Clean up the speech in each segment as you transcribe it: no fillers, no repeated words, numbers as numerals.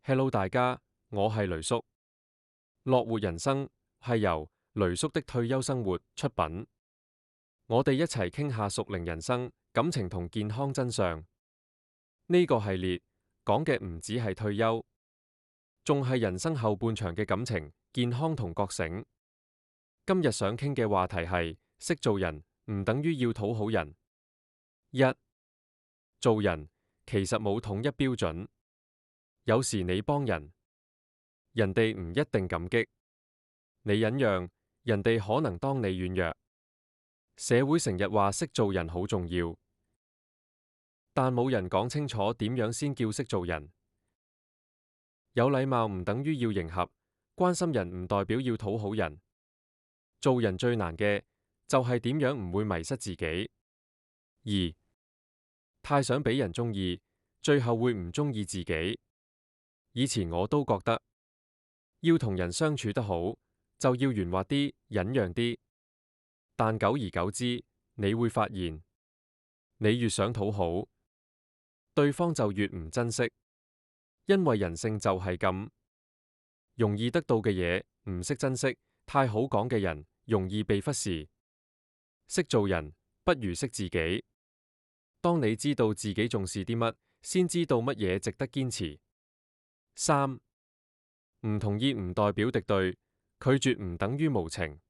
Hello，大家，我係雷叔。樂活人生係由雷叔的退休生活出品，我哋一齊傾下屬靈人生、感情同健康真相。呢個系列講嘅唔止係退休，仲係人生後半場嘅感情、健康同覺醒。今日想傾嘅話題係識做人唔等於要討好人。一，做人其實冇統一標準，有時你幫人，人哋唔一定感激；你忍讓，人哋可能當你軟弱。社會成日話識做人好重要，但冇人講清楚點樣先叫識做人。有禮貌唔等於要迎合，關心人唔代表要討好人。做人最難嘅就係點樣唔會迷失自己。二，太想俾人中意，最後會唔中意自己。以前我都覺得要同人相處得好，就要圓滑啲、忍讓啲。但久而久之，你會發現，你越想討好，對方就越唔珍惜，因為人性就係咁，容易得到嘅嘢唔識珍惜，太好講嘅人容易被忽視。識做人不如識自己。當你知道自己重視啲乜，先知道乜嘢值得堅持。三，唔同意唔代表敵對，拒絕唔等於無情。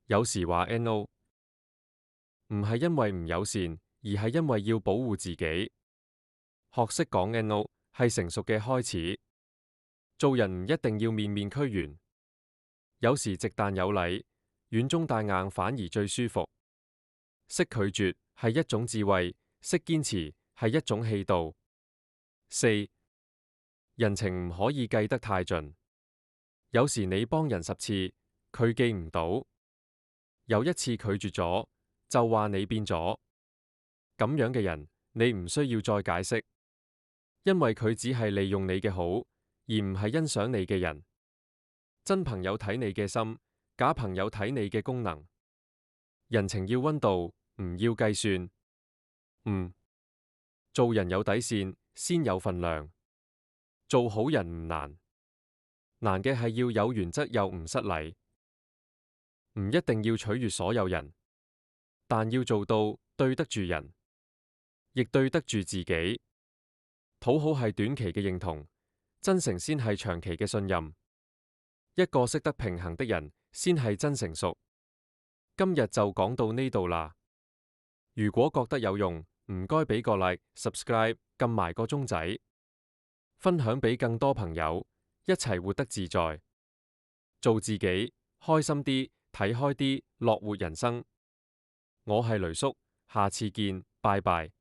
有時話 NO， 唔係因為唔友善，而係因為要保護自己。學識講 NO 係成熟嘅開始。做人唔一定要面面俱圓，有時直但有禮，軟中帶硬反而最舒服。識拒絕係一種智慧，識堅持係一種氣度。四，人情唔可以計得太盡。有時你幫人10次，佢記唔到，有一次拒絕咗，就話你變咗。咁樣嘅人，你唔需要再解釋，因為佢只係利用你嘅好，而唔係欣賞你嘅人。真朋友睇你嘅心，假朋友睇你嘅功能。人情要溫度，唔要計算。做人有底線，先有分量。做好人唔難，難嘅係要有原則又唔失禮。唔一定要取悅所有人，但要做到對得住人，亦對得住自己。討好係短期嘅認同，真誠先係長期嘅信任。一個識得平衡的人，先係真成熟。今日就講到呢度啦。如果覺得有用，唔該俾個 like、subscribe， 撳埋個鐘仔，分享俾更多朋友，一齊活得自在，做自己，開心啲，睇開啲，樂活人生。我係雷叔，下次見，拜拜。